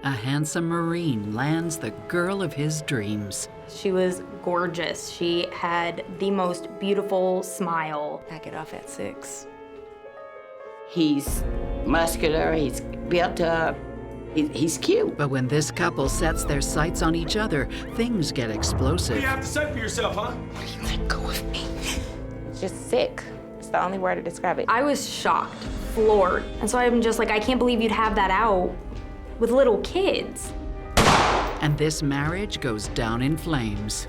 a handsome Marine lands the girl of his dreams. She was gorgeous. She had the most beautiful smile. I get off at 6. He's muscular, he's built up, he's cute. But when this couple sets their sights on each other, things get explosive. What do you have to say for yourself, huh? Let go of me. Just sick. It's the only word to describe it. I was shocked, floored. And so I'm just like, I can't believe you'd have that out with little kids. And this marriage goes down in flames.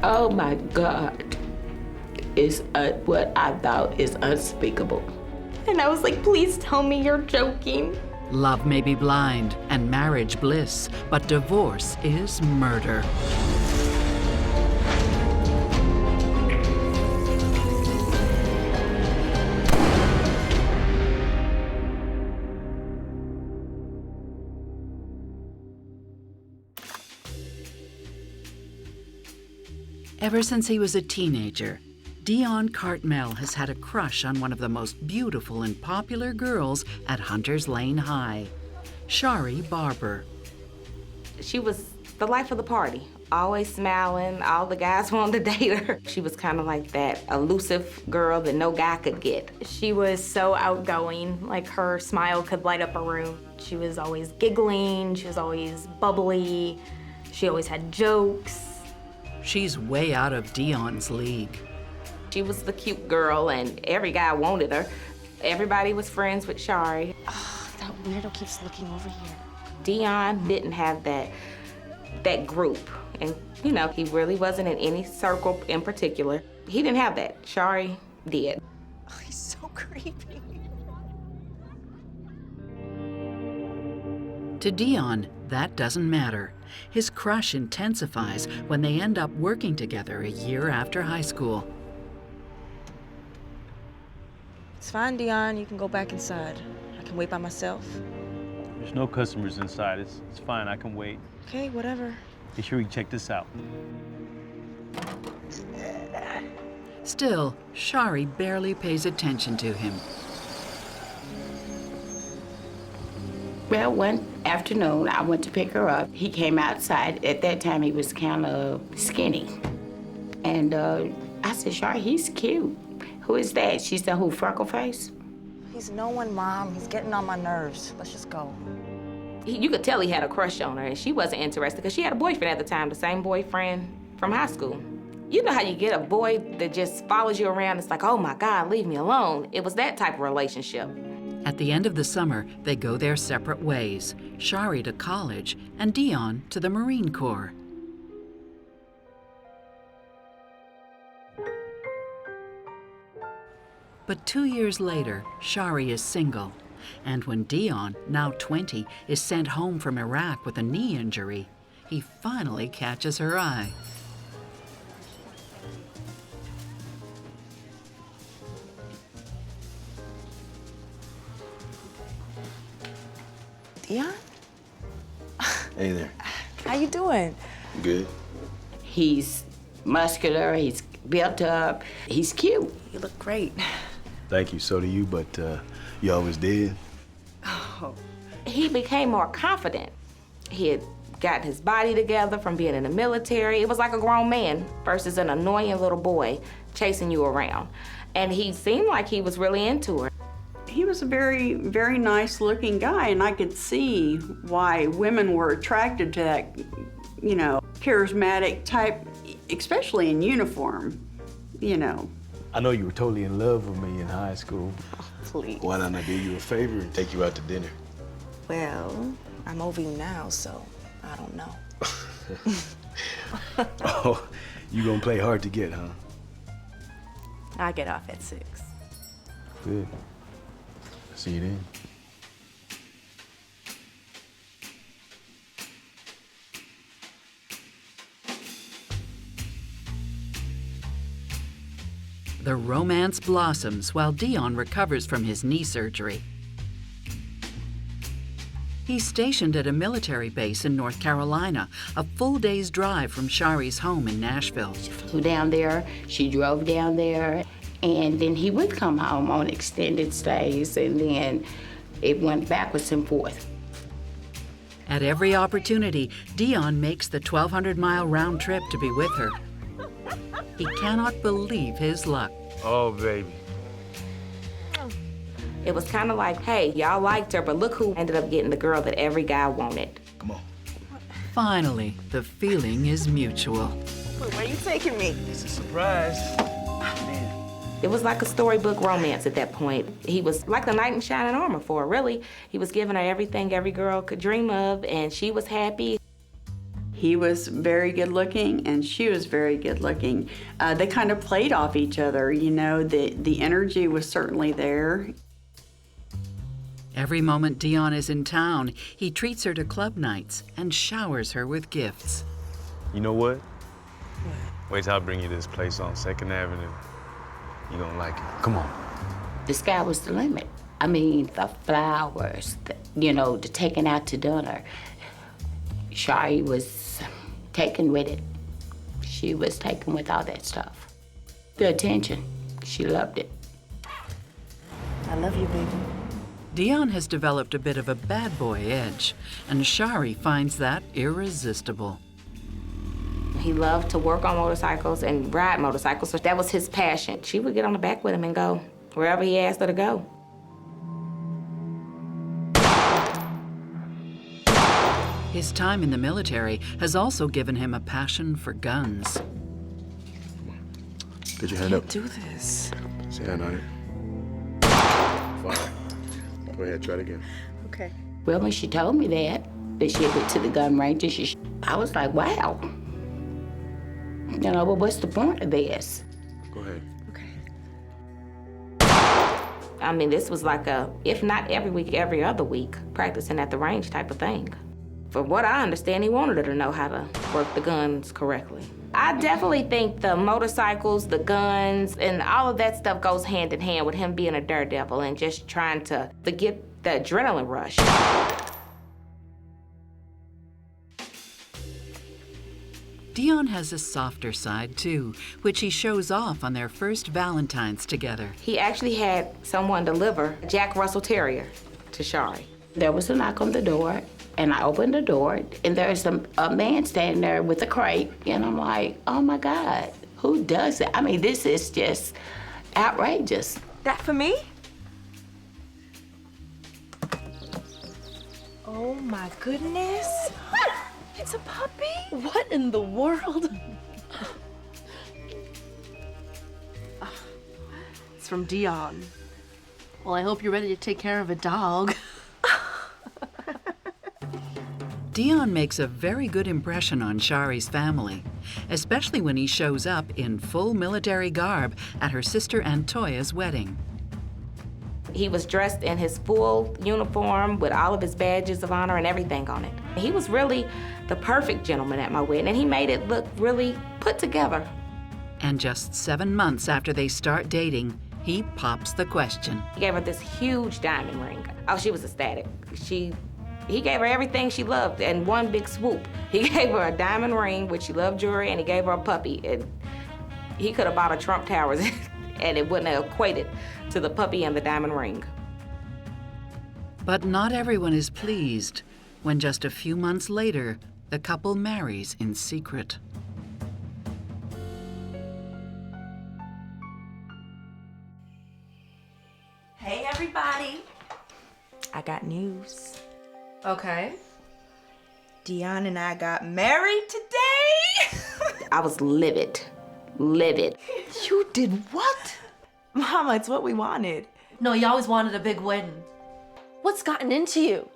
Oh my God. Is what I thought is unspeakable. And I was like, please tell me you're joking. Love may be blind and marriage bliss, but divorce is murder. Ever since he was a teenager, Deon Cartmell has had a crush on one of the most beautiful and popular girls at Hunters Lane High, Shari Barbour. She was the life of the party, always smiling. All the guys wanted to date her. She was kind of like that elusive girl that no guy could get. She was so outgoing, like her smile could light up a room. She was always giggling, she was always bubbly, she always had jokes. She's way out of Deon's league. She was the cute girl and every guy wanted her. Everybody was friends with Shari. Oh, that weirdo keeps looking over here. Deon didn't have that group. And you know, he really wasn't in any circle in particular. He didn't have that. Shari did. Oh, he's so creepy. To Deon, that doesn't matter. His crush intensifies when they end up working together a year after high school. It's fine, Deon. You can go back inside. I can wait by myself. There's no customers inside. It's fine. I can wait. Okay, whatever. Be sure you check this out. Still, Shari barely pays attention to him. Well, one afternoon, I went to pick her up. He came outside. At that time, he was kind of skinny. And I said, Shari, he's cute. Who is that? She said, who, Freckleface? He's no one, Mom. He's getting on my nerves. Let's just go. You could tell he had a crush on her, and she wasn't interested because she had a boyfriend at the time, the same boyfriend from high school. You know how you get a boy that just follows you around? It's like, oh my God, leave me alone. It was that type of relationship. At the end of the summer, they go their separate ways. Shari to college and Deon to the Marine Corps. But 2 years later, Shari is single. And when Deon, now 20, is sent home from Iraq with a knee injury, he finally catches her eye. Deon? Hey there. How you doing? Good. He's muscular, he's built up, he's cute. You look great. Thank you. So do you, but you always did. Oh. He became more confident. He had gotten his body together from being in the military. It was like a grown man versus an annoying little boy chasing you around. And he seemed like he was really into her. He was a very, very nice looking guy, and I could see why women were attracted to that, you know, charismatic type, especially in uniform, you know. I know you were totally in love with me in high school. Oh, please. Why don't I do you a favor and take you out to dinner? Well, I'm over you now, so I don't know. Oh, you gonna play hard to get, huh? I get off at 6. Good. See you then. The romance blossoms while Deon recovers from his knee surgery. He's stationed at a military base in North Carolina, a full day's drive from Shari's home in Nashville. She flew down there, she drove down there, and then he would come home on extended stays, and then it went backwards and forth. At every opportunity, Deon makes the 1,200-mile round trip to be with her. He cannot believe his luck. Oh, baby. It was kind of like, hey, y'all liked her, but look who ended up getting the girl that every guy wanted. Come on. Finally, the feeling is mutual. Where are you taking me? It's a surprise. It was like a storybook romance at that point. He was like the knight in shining armor for her, really. He was giving her everything every girl could dream of, and she was happy. He was very good looking and she was very good looking. They kind of played off each other, you know, the energy was certainly there. Every moment Deon is in town, he treats her to club nights and showers her with gifts. You know what? Wait till I bring you to this place on 2nd Avenue. You're gonna like it. Come on. The sky was the limit. I mean, the flowers, the taking out to dinner. Shari was taken with it. She was taken with all that stuff. The attention, she loved it. I love you, baby. Deon has developed a bit of a bad boy edge, and Shari finds that irresistible. He loved to work on motorcycles and ride motorcycles, so that was his passion. She would get on the back with him and go wherever he asked her to go. His time in the military has also given him a passion for guns. Get your hand up. Do this. Say hand on it. Fine. Go ahead, try it again. Okay. Well, when she told me that she had been to the gun range, I was like, wow. Well, what's the point of this? Go ahead. Okay. I mean, this was like a, if not every week, every other week, practicing at the range type of thing. From what I understand, he wanted her to know how to work the guns correctly. I definitely think the motorcycles, the guns, and all of that stuff goes hand in hand with him being a daredevil and just trying to forget the adrenaline rush. Deon has a softer side too, which he shows off on their first Valentine's together. He actually had someone deliver a Jack Russell Terrier to Shari. There was a knock on the door, and I opened the door, and there's a man standing there with a crate, and I'm like, oh my God, who does that? I mean, this is just outrageous. That for me? Oh my goodness. It's a puppy? What in the world? It's from Deon. Well, I hope you're ready to take care of a dog. Deon makes a very good impression on Shari's family, especially when he shows up in full military garb at her sister Antoya's wedding. He was dressed in his full uniform with all of his badges of honor and everything on it. He was really the perfect gentleman at my wedding, and he made it look really put together. And just 7 months after they start dating, he pops the question. He gave her this huge diamond ring. Oh, she was ecstatic. He gave her everything she loved in one big swoop. He gave her a diamond ring, which she loved jewelry, and he gave her a puppy. And he could have bought a Trump Towers and it wouldn't have equated to the puppy and the diamond ring. But not everyone is pleased when just a few months later, the couple marries in secret. Hey, everybody. I got news. Okay. Deon and I got married today. I was livid. Livid. You did what? Mama, it's what we wanted. No, you always wanted a big wedding. What's gotten into you?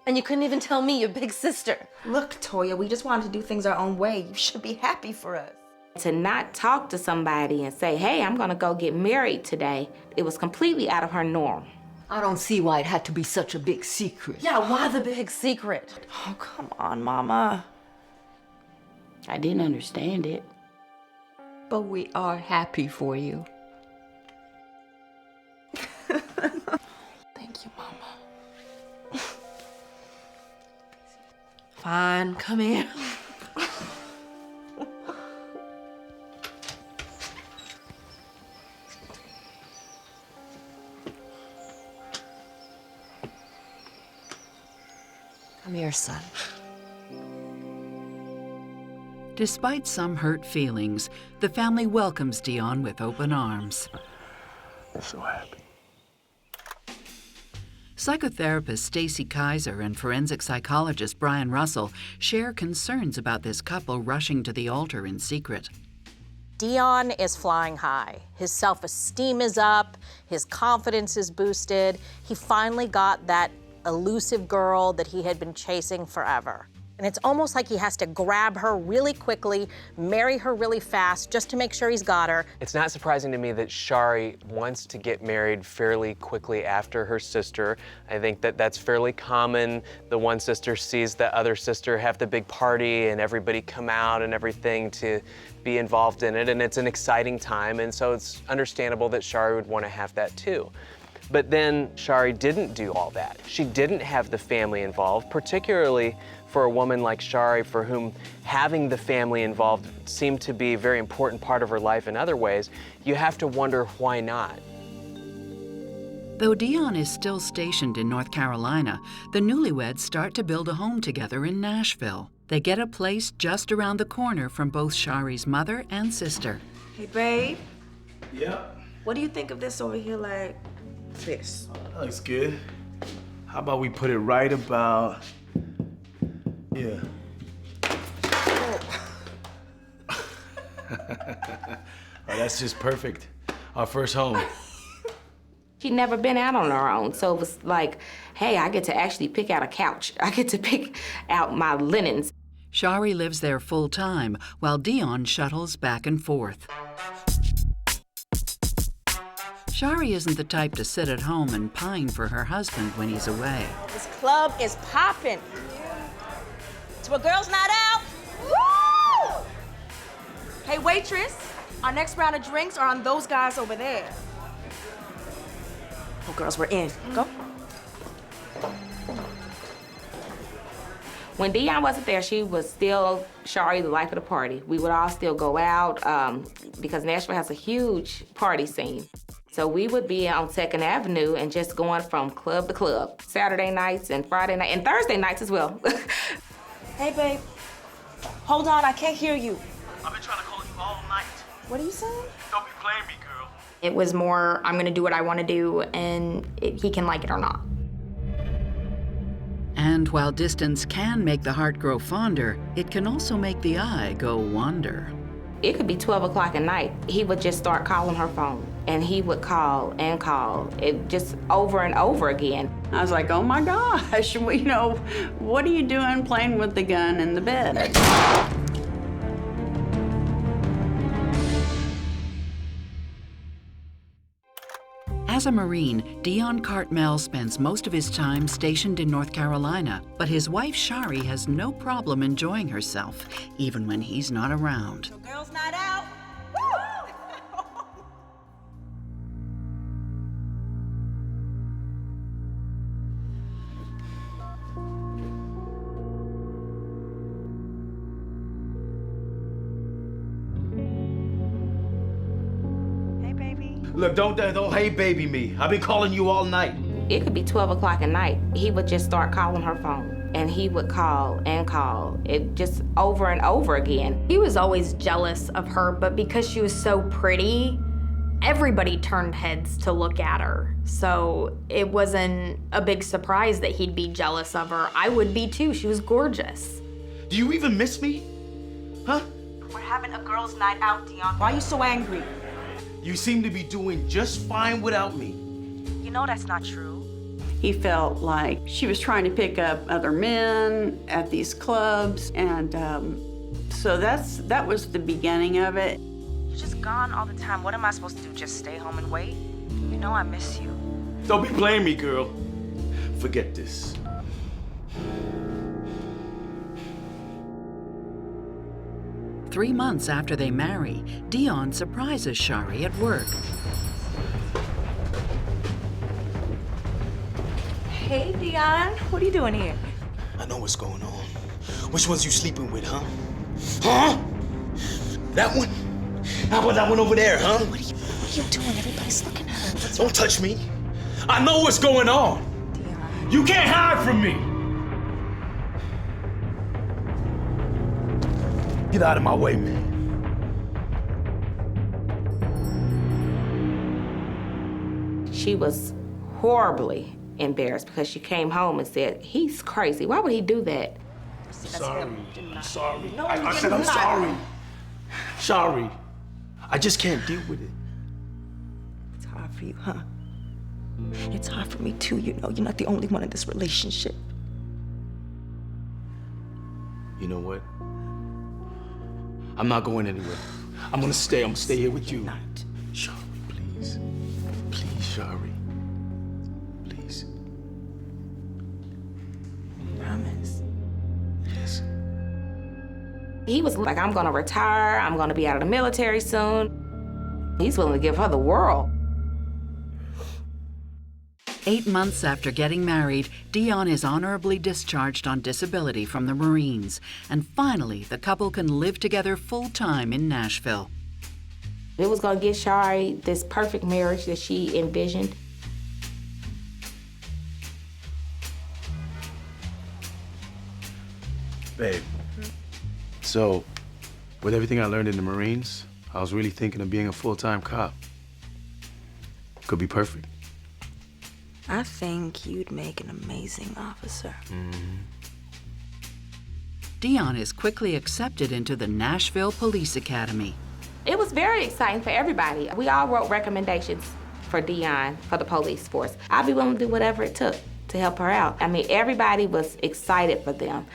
And you couldn't even tell me, your big sister. Look, Toya, we just wanted to do things our own way. You should be happy for us. To not talk to somebody and say, hey, I'm gonna go get married today, it was completely out of her norm. I don't see why it had to be such a big secret. Yeah, why the big secret? Oh, come on, Mama. I didn't understand it. But we are happy for you. Thank you, Mama. Fine, come here. Come here, son. Despite some hurt feelings, the family welcomes Deon with open arms. I'm so happy. Psychotherapist Stacy Kaiser and forensic psychologist Brian Russell share concerns about this couple rushing to the altar in secret. Deon is flying high. His self-esteem is up, his confidence is boosted. He finally got that elusive girl that he had been chasing forever. And it's almost like he has to grab her really quickly, marry her really fast, just to make sure he's got her. It's not surprising to me that Shari wants to get married fairly quickly after her sister. I think that that's fairly common. The one sister sees the other sister have the big party and everybody come out and everything to be involved in it, and it's an exciting time, and so it's understandable that Shari would want to have that too. But then Shari didn't do all that. She didn't have the family involved, particularly for a woman like Shari, for whom having the family involved seemed to be a very important part of her life in other ways. You have to wonder why not. Though Deon is still stationed in North Carolina, the newlyweds start to build a home together in Nashville. They get a place just around the corner from both Shari's mother and sister. Hey, babe. Yep. What do you think of this over here, like this? That looks good. How about we put it right about... Yeah. Oh. Oh, that's just perfect. Our first home. She'd never been out on her own, so it was like, hey, I get to actually pick out a couch. I get to pick out my linens. Shari lives there full-time, while Deon shuttles back and forth. Shari isn't the type to sit at home and pine for her husband when he's away. This club is popping. To a girls' night out. Woo! Hey, waitress, our next round of drinks are on those guys over there. Oh, girls, we're in. Go. When Deon wasn't there, she was still Shari, the life of the party. We would all still go out because Nashville has a huge party scene. So we would be on 2nd Avenue and just going from club to club, Saturday nights and Friday night and Thursday nights as well. Hey, babe. Hold on, I can't hear you. I've been trying to call you all night. What are you saying? Don't be playing me, girl. It was more, I'm gonna do what I wanna do, and he can like it or not. And while distance can make the heart grow fonder, it can also make the eye go wander. It could be 12 o'clock at night. He would just start calling her phone, and he would call and call, it just over and over again. I was like, oh my gosh, well, you know, what are you doing playing with the gun in the bed? As a Marine, Deon Cartmell spends most of his time stationed in North Carolina, but his wife Shari has no problem enjoying herself, even when he's not around. So girls' night out. Look, don't hey baby me. I've been calling you all night. It could be 12 o'clock at night. He would just start calling her phone, and he would call and call, it just over and over again. He was always jealous of her, but because she was so pretty, everybody turned heads to look at her. So it wasn't a big surprise that he'd be jealous of her. I would be too, she was gorgeous. Do you even miss me? Huh? We're having a girls' night out, Deon. Why are you so angry? You seem to be doing just fine without me. You know that's not true. He felt like she was trying to pick up other men at these clubs, and so that was the beginning of it. You're just gone all the time. What am I supposed to do, just stay home and wait? You know I miss you. Don't be playing me, girl. Forget this. Three months after they marry, Deon surprises Shari at work. Hey, Deon. What are you doing here? I know what's going on. Which one's you sleeping with, huh? Huh? That one? How about that one over there, huh? What are you doing? Everybody's looking at her. Don't touch me. I know what's going on. Deon. You can't hide from me. Get out of my way, man. She was horribly embarrassed because she came home and said, he's crazy. Why would he do that? Sorry. I'm sorry. I said I'm sorry. Sorry. I just can't deal with it. It's hard for you, huh? It's hard for me too, you know. You're not the only one in this relationship. You know what? I'm not going anywhere. I'm gonna stay. I'm gonna stay here with you. Not. Shari, please. Please, Shari. Please. Promise. Yes. He was like, I'm gonna retire. I'm gonna be out of the military soon. He's willing to give her the world. 8 months after getting married, Deon is honorably discharged on disability from the Marines, and finally the couple can live together full-time in Nashville. It was gonna give Shari this perfect marriage that she envisioned. Babe, so with everything I learned in the Marines, I was really thinking of being a full-time cop. Could be perfect. I think you'd make an amazing officer. Deon is quickly accepted into the Nashville Police Academy. It was very exciting for everybody. We all wrote recommendations for Deon for the police force. I'd be willing to do whatever it took to help her out. I mean, everybody was excited for them.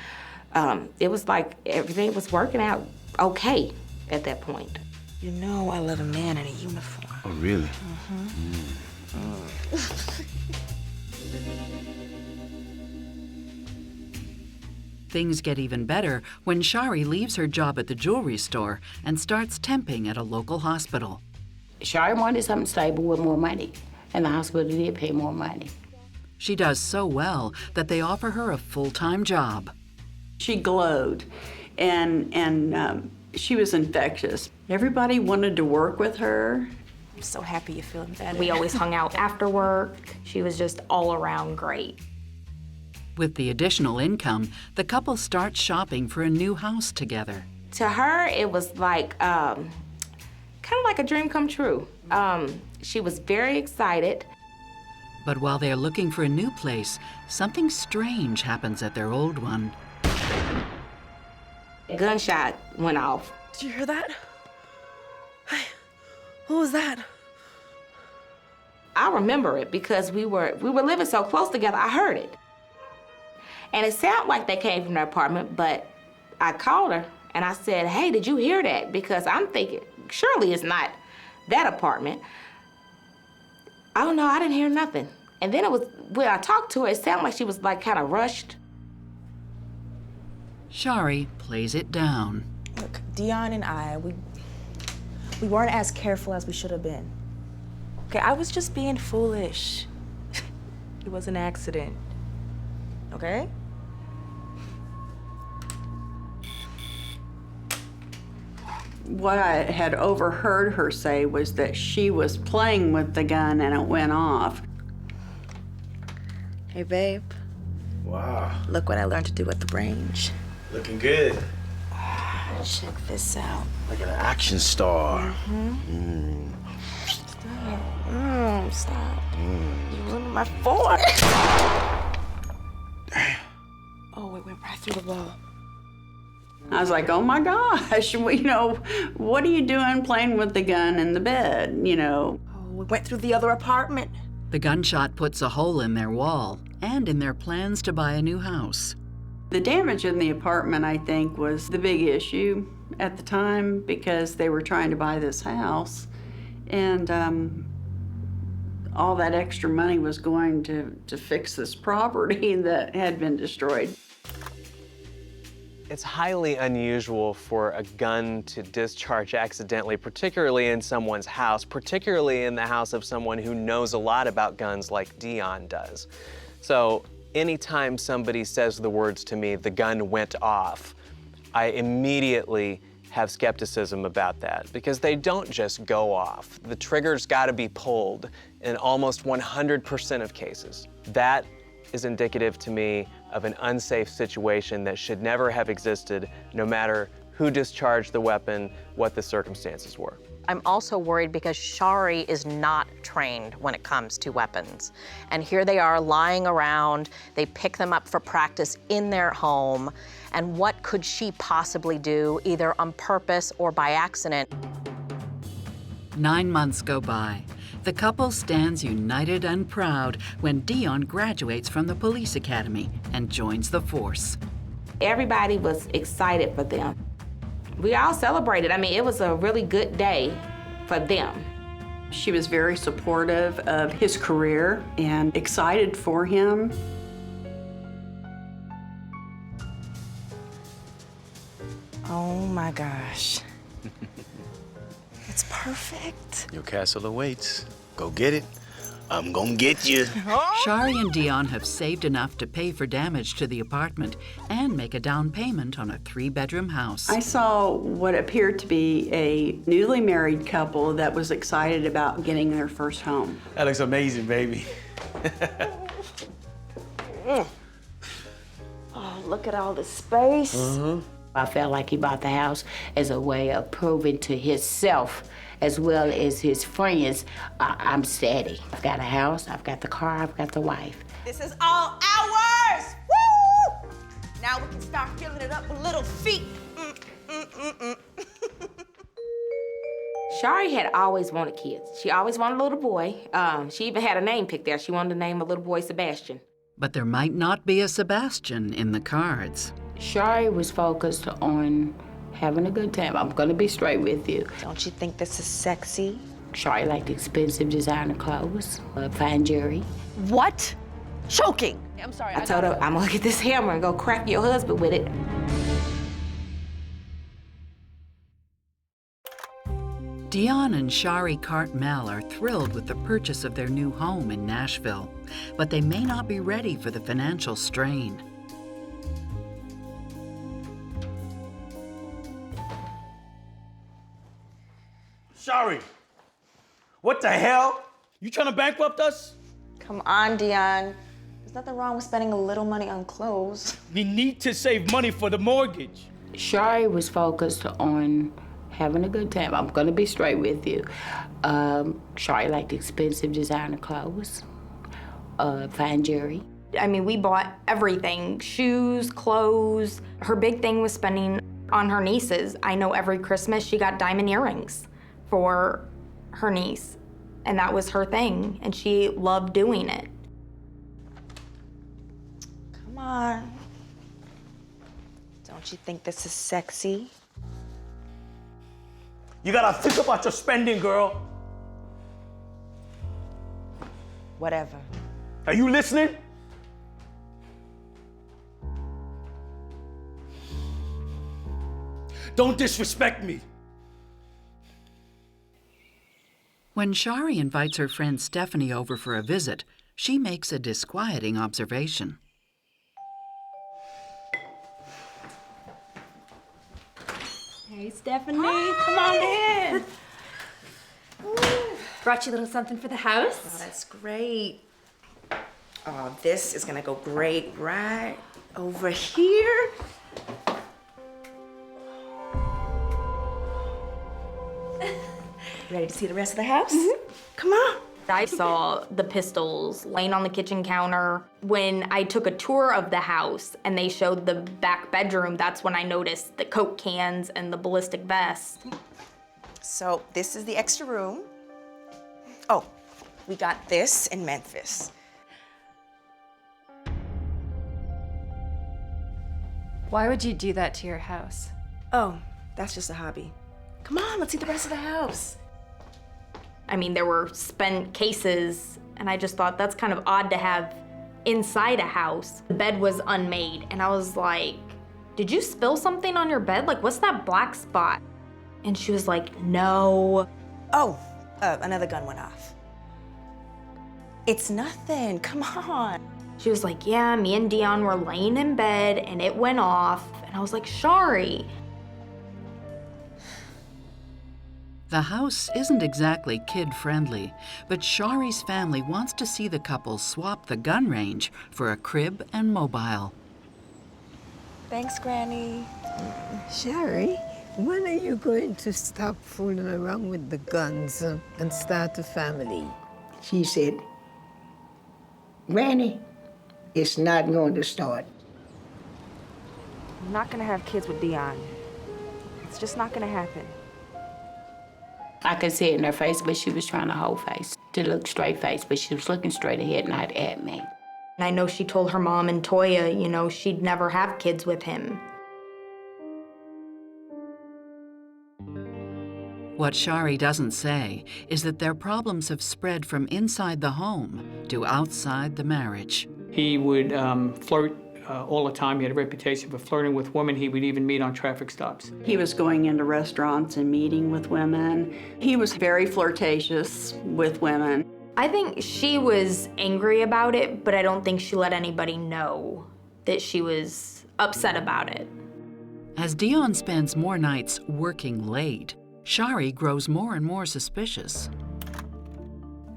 It was like everything was working out okay at that point. You know I love a man in a uniform. Oh, really? Things get even better when Shari leaves her job at the jewelry store and starts temping at a local hospital. Shari wanted something stable with more money, and the hospital did pay more money. She does so well that they offer her a full-time job. She glowed, and she was infectious. Everybody wanted to work with her. I'm so happy you're feeling better. We always hung out after work. She was just all around great. With the additional income, the couple starts shopping for a new house together. To her, it was like, kind of like a dream come true. She was very excited. But while they're looking for a new place, something strange happens at their old one. A gunshot went off. Did you hear that? Hey, what was that? I remember it because we were living so close together. I heard it. And it sounded like they came from their apartment, but I called her and I said, hey, did you hear that? Because I'm thinking, surely it's not that apartment. Oh no, I didn't hear nothing. And then it was, when I talked to her, it sounded like she was like kind of rushed. Shari plays it down. Look, Deon and I, we weren't as careful as we should have been. Okay, I was just being foolish. It was an accident, okay? What I had overheard her say was that she was playing with the gun and it went off. Hey, babe. Wow. Look what I learned to do at the range. Looking good. Check this out. Like an action star. Stop. You ruined my fork. Damn. Oh, it went right through the wall. I was like, oh my gosh, well, you know, what are you doing playing with the gun in the bed, you know? Oh, we went through the other apartment. The gunshot puts a hole in their wall and in their plans to buy a new house. The damage in the apartment, I think, was the big issue at the time because they were trying to buy this house. And all that extra money was going to fix this property that had been destroyed. It's highly unusual for a gun to discharge accidentally, particularly in someone's house, particularly in the house of someone who knows a lot about guns like Deon does. So anytime somebody says the words to me, the gun went off, I immediately have skepticism about that because they don't just go off. The trigger's gotta be pulled in almost 100% of cases. That is indicative to me of an unsafe situation that should never have existed, no matter who discharged the weapon, what the circumstances were. I'm also worried because Shari is not trained when it comes to weapons. And here they are lying around. They pick them up for practice in their home. And what could she possibly do, either on purpose or by accident? 9 months go by. The couple stands united and proud when Deon graduates from the police academy and joins the force. Everybody was excited for them. We all celebrated. I mean, it was a really good day for them. She was very supportive of his career and excited for him. Oh my gosh. It's perfect. Your castle awaits. Go get it. I'm gonna get you. Shari and Deon have saved enough to pay for damage to the apartment and make a down payment on a 3-bedroom house. I saw what appeared to be a newly married couple that was excited about getting their first home. That looks amazing, baby. Oh, look at all the space. I felt like he bought the house as a way of proving to himself as well as his friends, I'm steady. I've got a house, I've got the car, I've got the wife. This is all ours! Woo! Now we can start filling it up with little feet. Shari had always wanted kids. She always wanted a little boy. She even had a name picked there. She wanted to name a little boy Sebastian. But there might not be a Sebastian in the cards. Shari was focused on having a good time. I'm gonna be straight with you. Don't you think this is sexy? Shari liked expensive designer clothes, fine jewelry. What? Choking. I'm sorry. I told her, I'm gonna get this hammer and go crack your husband with it. Deon and Shari Cartmell are thrilled with the purchase of their new home in Nashville, but they may not be ready for the financial strain. Shari, what the hell? You trying to bankrupt us? Come on, Deon. There's nothing wrong with spending a little money on clothes. We need to save money for the mortgage. Shari was focused on having a good time. I'm gonna be straight with you. Shari liked expensive designer clothes, fine jewelry. I mean, we bought everything, shoes, clothes. Her big thing was spending on her nieces. I know every Christmas she got diamond earrings for her niece, and that was her thing, and she loved doing it. Come on. Don't you think this is sexy? You gotta think about your spending, girl. Whatever. Are you listening? Don't disrespect me. When Shari invites her friend Stephanie over for a visit, she makes a disquieting observation. Hey, Stephanie, come on in. Brought you a little something for the house. Oh, that's great. Oh, this is gonna go great right over here. Ready to see the rest of the house? Come on. I saw the pistols laying on the kitchen counter. When I took a tour of the house and they showed the back bedroom, that's when I noticed the Coke cans and the ballistic vest. So this is the extra room. Oh, we got this in Memphis. Why would you do that to your house? Oh, that's just a hobby. Come on, let's see the rest of the house. I mean, there were spent cases, and I just thought that's kind of odd to have inside a house. The bed was unmade, and I was like, did you spill something on your bed? Like, what's that black spot? And she was like, no. Oh, another gun went off. It's nothing, come on. She was like, yeah, me and Deon were laying in bed, and it went off. And I was like, Shari. The house isn't exactly kid-friendly, but Shari's family wants to see the couple swap the gun range for a crib and mobile. Thanks, Granny. Shari, when are you going to stop fooling around with the guns and start a family? She said, Granny, it's not going to start. I'm not gonna have kids with Deon. It's just not gonna happen. I could see it in her face, but she was trying to hold face, to look straight face, but she was looking straight ahead, not at me. And I know she told her mom and Toya, you know, she'd never have kids with him. What Shari doesn't say is that their problems have spread from inside the home to outside the marriage. He would flirt all the time. He had a reputation for flirting with women. He would even meet on traffic stops. He was going into restaurants and meeting with women. He was very flirtatious with women. I think she was angry about it, but I don't think she let anybody know that she was upset about it. As Deon spends more nights working late, Shari grows more and more suspicious.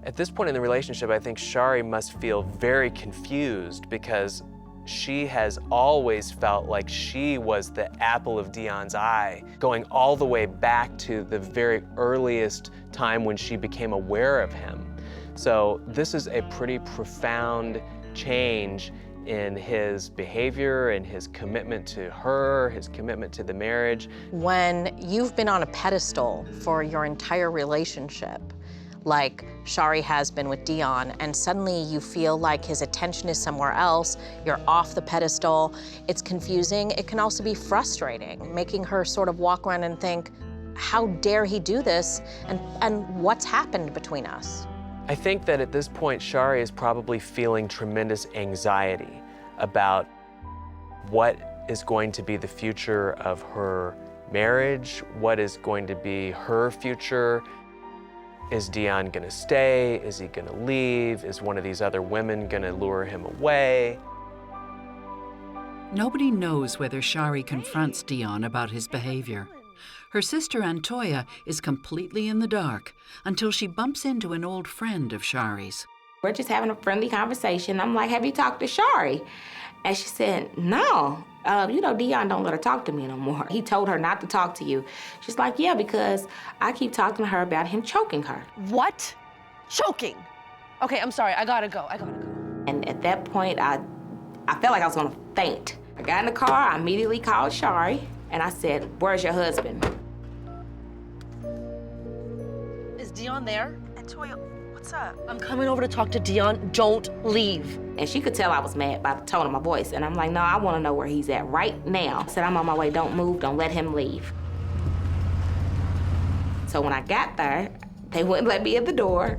At this point in the relationship, I think Shari must feel very confused because she has always felt like she was the apple of Deon's eye, going all the way back to the very earliest time when she became aware of him. So this is a pretty profound change in his behavior and his commitment to her, his commitment to the marriage. When you've been on a pedestal for your entire relationship, like Shari has been with Deon, and suddenly you feel like his attention is somewhere else, you're off the pedestal, it's confusing. It can also be frustrating, making her sort of walk around and think, how dare he do this, and what's happened between us? I think that at this point, Shari is probably feeling tremendous anxiety about what is going to be the future of her marriage, what is going to be her future. Is Deon gonna stay? Is he gonna leave? Is one of these other women gonna lure him away? Nobody knows whether Shari confronts Deon about his behavior. Her sister Antoya is completely in the dark until she bumps into an old friend of Shari's. We're just having a friendly conversation. I'm like, have you talked to Shari? And she said, no. You know, Deon don't let her talk to me no more. He told her not to talk to you. She's like, yeah, because I keep talking to her about him choking her. What? Choking? Okay, I'm sorry, I gotta go. And at that point, I felt like I was gonna faint. I got in the car, I immediately called Shari, and I said, where's your husband? Is Deon there? Antoya, what's up? I'm coming over to talk to Deon. Don't leave. And she could tell I was mad by the tone of my voice. And I'm like, no, I want to know where he's at right now. I said, I'm on my way, don't move, don't let him leave. So when I got there, they wouldn't let me in the door.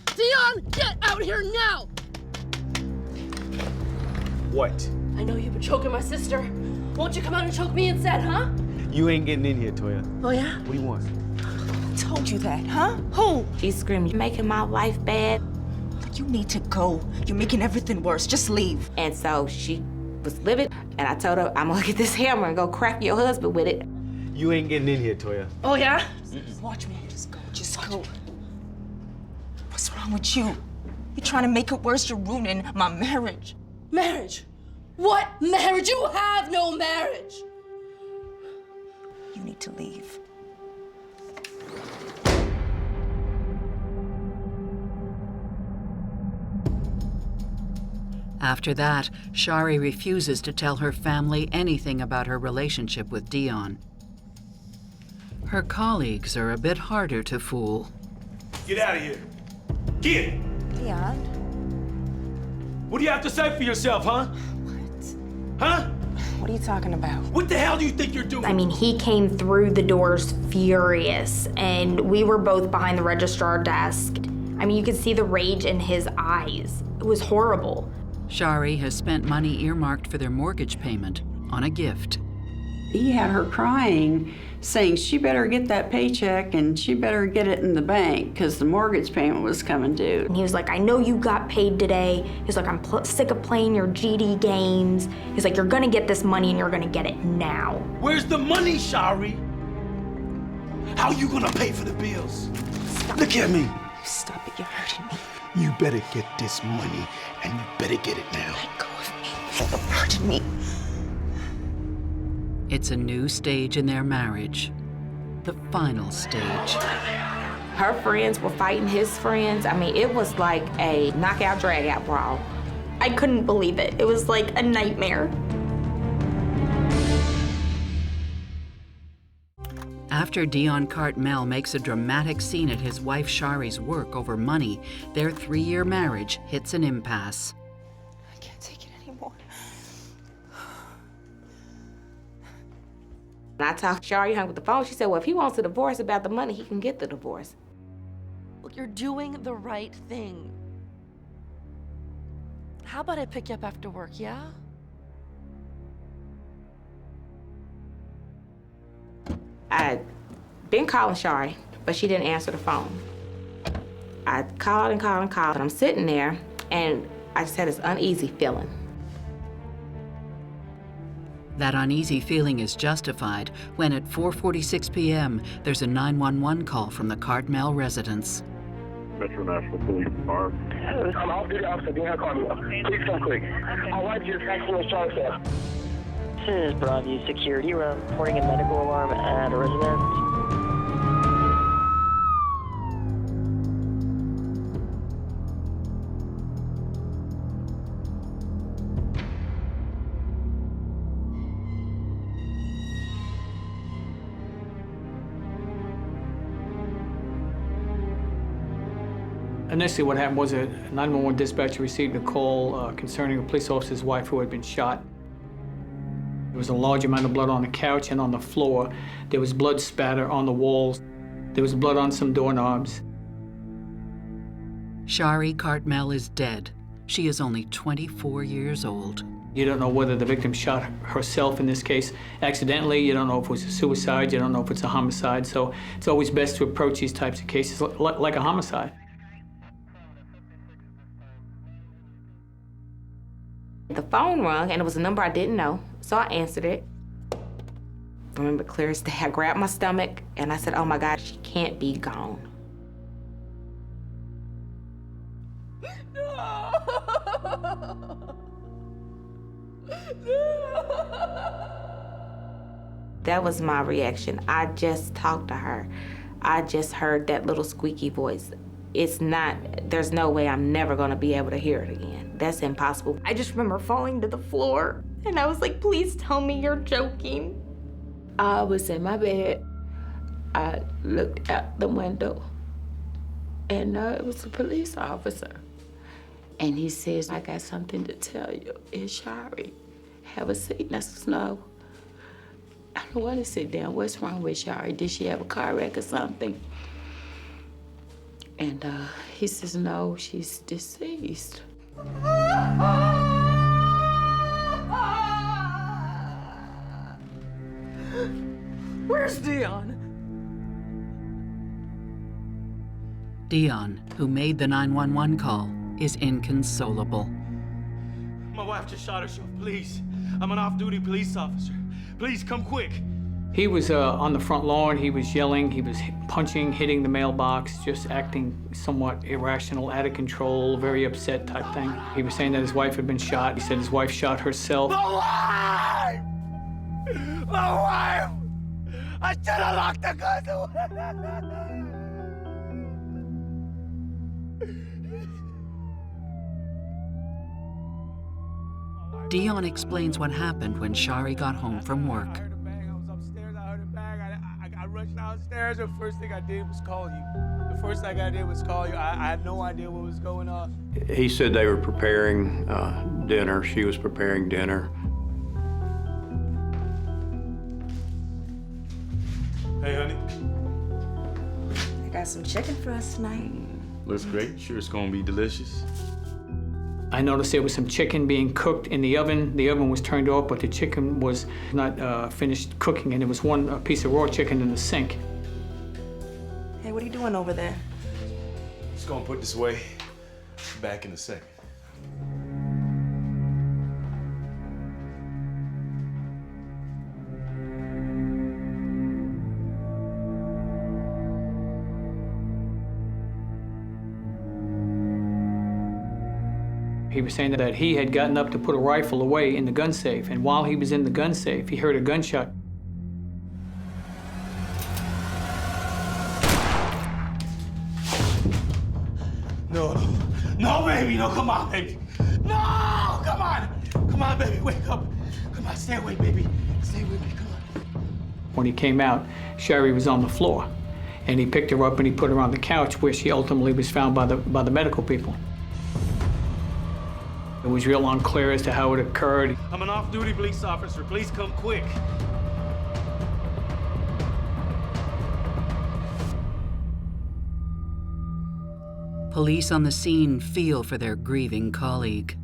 Deon, get out here now! What? I know you've been choking my sister. Won't you come out and choke me instead, huh? You ain't getting in here, Toya. Oh, yeah? What do you want? Who told you that, huh? Who? She screamed, you're making my life bad. You need to go. You're making everything worse. Just leave. And so she was livid, and I told her, I'm gonna get this hammer and go crack your husband with it. You ain't getting in here, Toya. Oh, yeah? Watch me. Just go. Just go. What's wrong with you? You're trying to make it worse. You're ruining my marriage. Marriage? What marriage? You have no marriage. You need to leave. After that, Shari refuses to tell her family anything about her relationship with Deon. Her colleagues are a bit harder to fool. Get out of here. Get! Deon? What do you have to say for yourself, huh? What? Huh? What are you talking about? What the hell do you think you're doing? I mean, he came through the doors furious, and we were both behind the registrar desk. I mean, you could see the rage in his eyes. It was horrible. Shari has spent money earmarked for their mortgage payment on a gift. He had her crying, saying she better get that paycheck and she better get it in the bank because the mortgage payment was coming due. And he was like, I know you got paid today. He's like, I'm sick of playing your GD games. He's like, you're gonna get this money and you're gonna get it now. Where's the money, Shari? How you gonna pay for the bills? Stop. Look at me. Stop it, you're hurting me. You better get this money and you better get it now. Let go of me. Pardon me. It's a new stage in their marriage. The final stage. Her friends were fighting his friends. I mean, it was like a knockout, drag-out brawl. I couldn't believe it. It was like a nightmare. After Deon Cartmell makes a dramatic scene at his wife Shari's work over money, their 3-year marriage hits an impasse. I can't take it anymore. And I talked to Shari, hung with the phone. She said, well, if he wants a divorce about the money, he can get the divorce. Look, you're doing the right thing. How about I pick you up after work, yeah? I'd been calling Shari, but she didn't answer the phone. I called and called and called, and I'm sitting there, and I just had this uneasy feeling. That uneasy feeling is justified when at 4:46 p.m. there's a 911 call from the Cartmell residence. Metro Nashville Police Department. I'm off-duty officer Deon Cartmell. Please come quick. My wife just accidentally shot herself. This is Broadview Security. We're reporting a medical alarm at a residence. Initially, what happened was a 911 dispatcher received a call concerning a police officer's wife who had been shot. There was a large amount of blood on the couch and on the floor. There was blood spatter on the walls. There was blood on some doorknobs. Shari Cartmell is dead. She is only 24 years old. You don't know whether the victim shot herself in this case accidentally. You don't know if it was a suicide. You don't know if it's a homicide. So it's always best to approach these types of cases like a homicide. The phone rung, and it was a number I didn't know, so I answered it. I remember clear as day, I grabbed my stomach, and I said, oh my God, she can't be gone. That was my reaction. I just talked to her. I just heard that little squeaky voice. There's no way I'm never gonna be able to hear it again. That's impossible. I just remember falling to the floor, and I was like, please tell me you're joking. I was in my bed. I looked out the window, and it was a police officer. And he says, I got something to tell you. It's Shari. Have a seat. And I says, no. I don't want to sit down. What's wrong with Shari? Did she have a car wreck or something? And he says, no, she's deceased. Where's Deon? Deon, who made the 911 call, is inconsolable. My wife just shot herself, please. I'm an off-duty police officer. Please, come quick. He was on the front lawn. He was yelling. He was punching, hitting the mailbox, just acting somewhat irrational, out of control, very upset type thing. He was saying that his wife had been shot. He said his wife shot herself. My wife! My wife! I should have locked the guns away. Deon explains what happened when Shari got home from work. I rushed downstairs. The first thing I did was call you. The first thing I did was call you. I had no idea what was going on. He said they were preparing dinner. She was preparing dinner. Hey, honey. I got some chicken for us tonight. Looks great. Sure it's gonna be delicious. I noticed there was some chicken being cooked in the oven. The oven was turned off, but the chicken was not finished cooking, and there was one piece of raw chicken in the sink. Hey, what are you doing over there? Just gonna put this away. Back in a second. He was saying that he had gotten up to put a rifle away in the gun safe, and while he was in the gun safe, he heard a gunshot. No, baby, no, come on, baby. No, come on. Come on, baby, wake up. Come on, stay awake, baby. Stay with me, come on. When he came out, Shari was on the floor, and he picked her up and he put her on the couch, where she ultimately was found by the medical people. It was real unclear as to how it occurred. I'm an off-duty police officer. Please come quick. Police on the scene feel for their grieving colleague.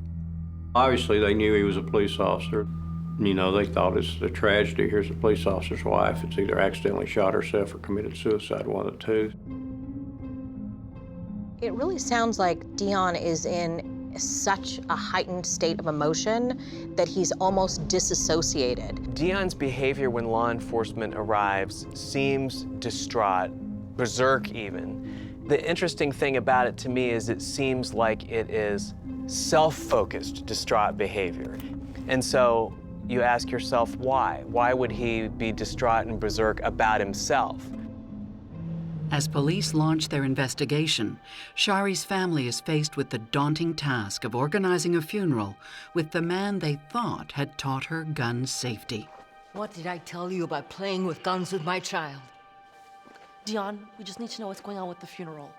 Obviously, they knew he was a police officer. You know, they thought it's a tragedy. Here's a police officer's wife. It's either accidentally shot herself or committed suicide, one of the two. It really sounds like Deon is in such a heightened state of emotion that he's almost disassociated. Deon's behavior when law enforcement arrives seems distraught, berserk even. The interesting thing about it to me is it seems like it is self-focused, distraught behavior. And so you ask yourself why? Why would he be distraught and berserk about himself? As police launch their investigation, Shari's family is faced with the daunting task of organizing a funeral with the man they thought had taught her gun safety. What did I tell you about playing with guns with my child? Deon, we just need to know what's going on with the funeral.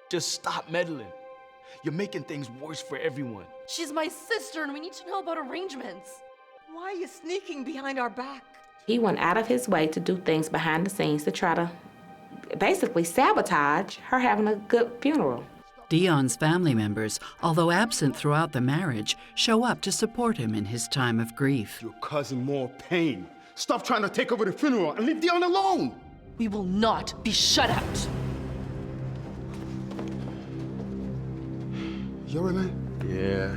Just stop meddling. You're making things worse for everyone. She's my sister, and we need to know about arrangements. Why are you sneaking behind our back? He went out of his way to do things behind the scenes to try to basically sabotage her having a good funeral. Deon's family members, although absent throughout the marriage, show up to support him in his time of grief. You're causing more pain. Stop trying to take over the funeral and leave Deon alone. We will not be shut out. You all right, man? Yeah.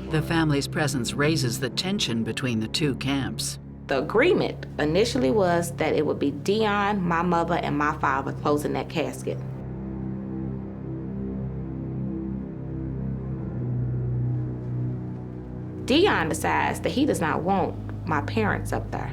The family's presence raises the tension between the two camps. The agreement initially was that it would be Deon, my mother, and my father closing that casket. Deon decides that he does not want my parents up there.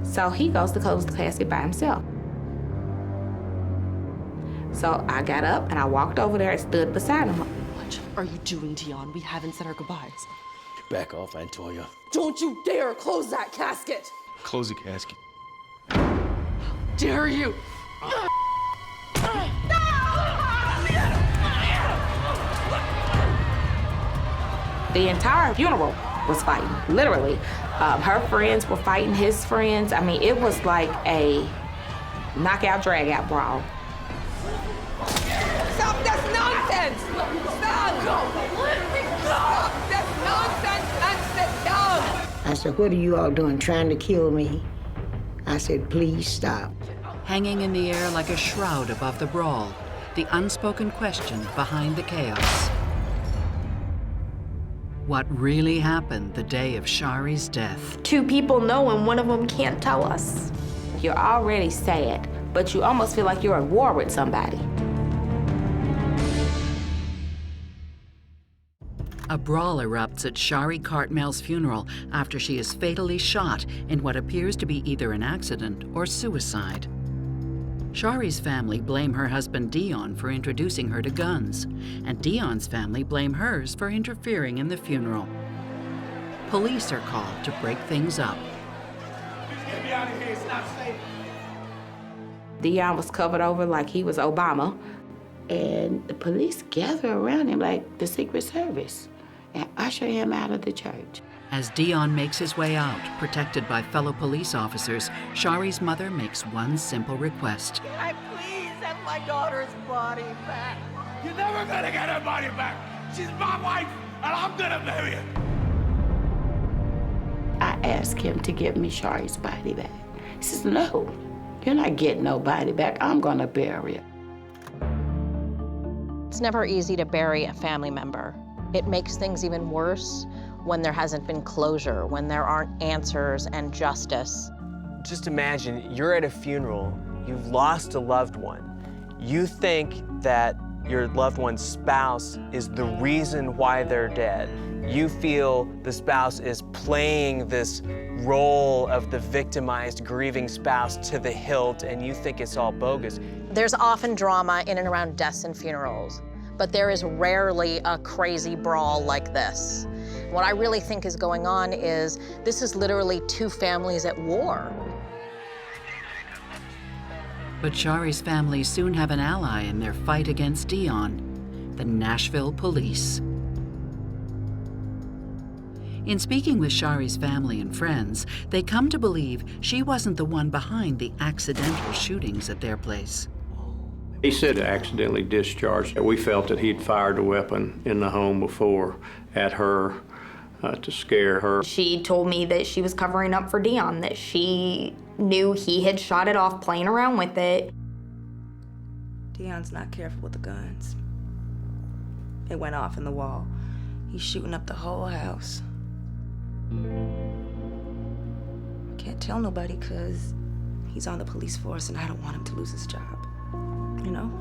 So he goes to close the casket by himself. So I got up and I walked over there and stood beside him. What are you doing, Deon? We haven't said our goodbyes. Back off, Antonia. Don't you dare close that casket! Close the casket. Dare you! The entire funeral was fighting, literally. Her friends were fighting his friends. I mean, it was like a knockout, drag-out brawl. Stop, that's nonsense! Stop! Stop, that's nonsense, and sit down! I said, what are you all doing, trying to kill me? I said, please stop. Hanging in the air like a shroud above the brawl, the unspoken question behind the chaos. What really happened the day of Shari's death? Two people know and one of them can't tell us. You're already sad, but you almost feel like you're at war with somebody. A brawl erupts at Shari Cartmell's funeral after she is fatally shot in what appears to be either an accident or suicide. Shari's family blame her husband Deon for introducing her to guns, and Deon's family blame hers for interfering in the funeral. Police are called to break things up. Get me out of here, it's not safe. Deon was covered over like he was Obama, and the police gather around him like the Secret Service and usher him out of the church. As Deon makes his way out, protected by fellow police officers, Shari's mother makes one simple request. Can I please have my daughter's body back? You're never gonna get her body back. She's my wife, and I'm gonna marry her. I asked him to give me Shari's body back. He says, no, you're not getting no body back. I'm gonna bury her. It's never easy to bury a family member. It makes things even worse when there hasn't been closure, when there aren't answers and justice. Just imagine you're at a funeral, you've lost a loved one. You think that your loved one's spouse is the reason why they're dead. You feel the spouse is playing this role of the victimized, grieving spouse to the hilt, and you think it's all bogus. There's often drama in and around deaths and funerals, but there is rarely a crazy brawl like this. What I really think is going on is this is literally two families at war. But Shari's family soon have an ally in their fight against Deon, the Nashville police. In speaking with Shari's family and friends, they come to believe she wasn't the one behind the accidental shootings at their place. He said accidentally discharged. We felt that he'd fired a weapon in the home before at her to scare her. She told me that she was covering up for Deon, that she knew he had shot it off playing around with it. Deon's not careful with the guns. It went off in the wall. He's shooting up the whole house. I can't tell nobody because he's on the police force and I don't want him to lose his job. You know?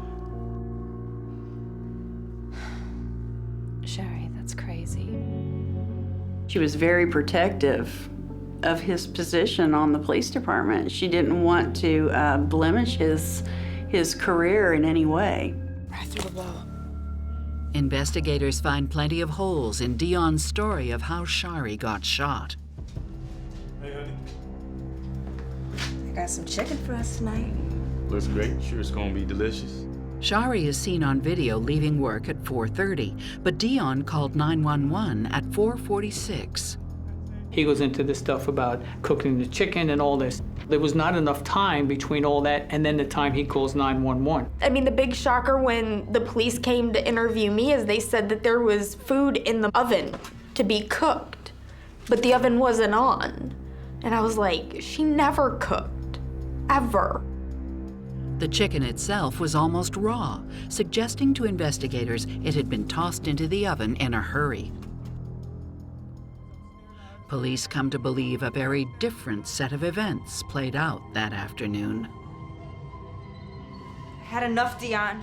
Shari, that's crazy. She was very protective of his position on the police department. She didn't want to blemish his career in any way. Right through the wall. Investigators find plenty of holes in Deon's story of how Shari got shot. Hey, honey. I got some chicken for us tonight. Looks great. Sure it's gonna be delicious. Shari is seen on video leaving work at 4:30, but Deon called 911 at 4:46. He goes into this stuff about cooking the chicken and all this. There was not enough time between all that and then the time he calls 911. I mean, the big shocker when the police came to interview me is they said that there was food in the oven to be cooked, but the oven wasn't on. And I was like, she never cooked, ever. The chicken itself was almost raw, suggesting to investigators it had been tossed into the oven in a hurry. Police come to believe a very different set of events played out that afternoon. I had enough, Deon.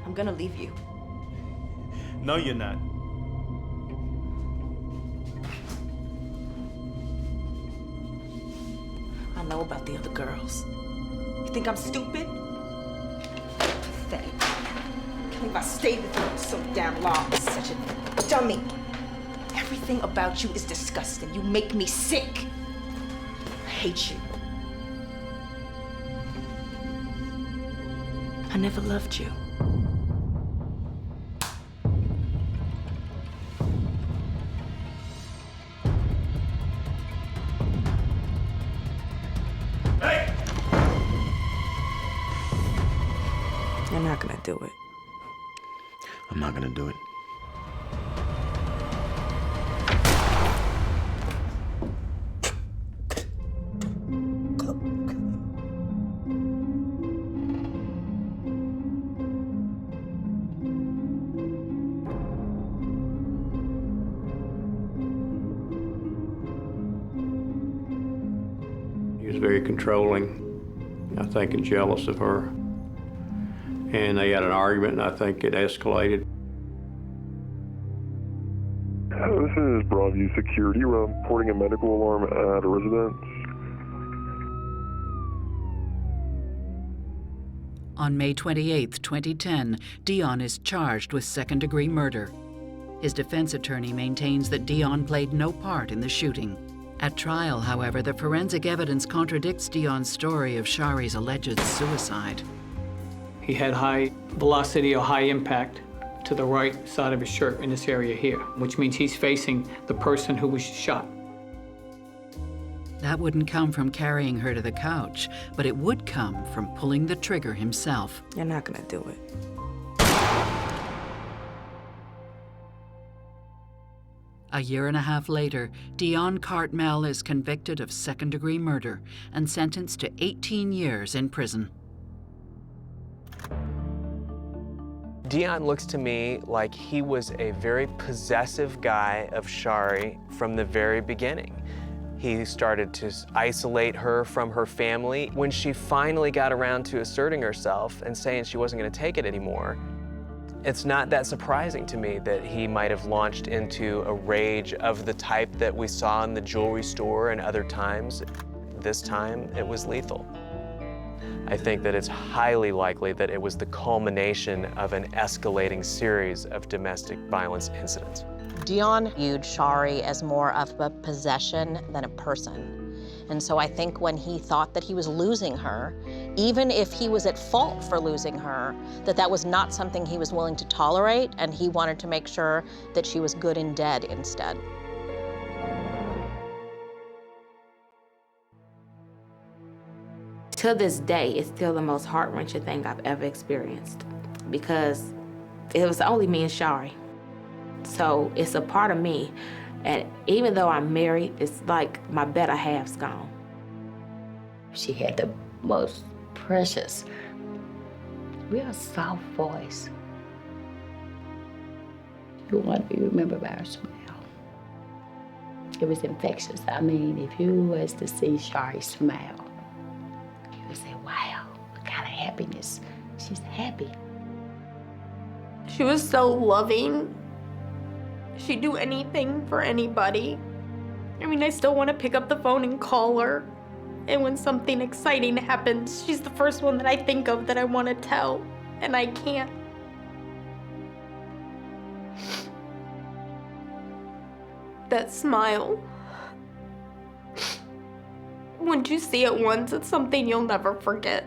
I'm gonna leave you. No, you're not. I know about the other girls. You think I'm stupid? Pathetic. Can't believe I stayed with you so damn long. Such a dummy. Everything about you is disgusting. You make me sick. I hate you. I never loved you. Hey! You're not gonna do it. I'm not gonna do it. He was very controlling, I think, and jealous of her. And they had an argument, and I think it escalated. This is Broadview Security. We're reporting a medical alarm at a residence. On May 28, 2010, Deon is charged with second-degree murder. His defense attorney maintains that Deon played no part in the shooting. At trial, however, the forensic evidence contradicts Deon's story of Shari's alleged suicide. He had high velocity or high impact to the right side of his shirt in this area here, which means he's facing the person who was shot. That wouldn't come from carrying her to the couch, but it would come from pulling the trigger himself. You're not gonna do it. A year and a half later, Deon Cartmell is convicted of second-degree murder and sentenced to 18 years in prison. Deon looks to me like he was a very possessive guy of Shari from the very beginning. He started to isolate her from her family. When she finally got around to asserting herself and saying she wasn't going to take it anymore, it's not that surprising to me that he might have launched into a rage of the type that we saw in the jewelry store and other times. This time, it was lethal. I think that it's highly likely that it was the culmination of an escalating series of domestic violence incidents. Deon viewed Shari as more of a possession than a person. And so I think when he thought that he was losing her, even if he was at fault for losing her, that was not something he was willing to tolerate, and he wanted to make sure that she was good and dead instead. To this day, it's still the most heart-wrenching thing I've ever experienced because it was only me and Shari. So it's a part of me, and even though I'm married, it's like my better half's gone. She had the most precious, real soft voice. You want to be remembered by her smile. It was infectious. I mean, if you was to see Shari smile, you would say, wow, what kind of happiness. She's happy. She was so loving. She'd do anything for anybody. I mean, I still want to pick up the phone and call her. And when something exciting happens, she's the first one that I think of that I want to tell, and I can't. That smile. Once you see it once, it's something you'll never forget.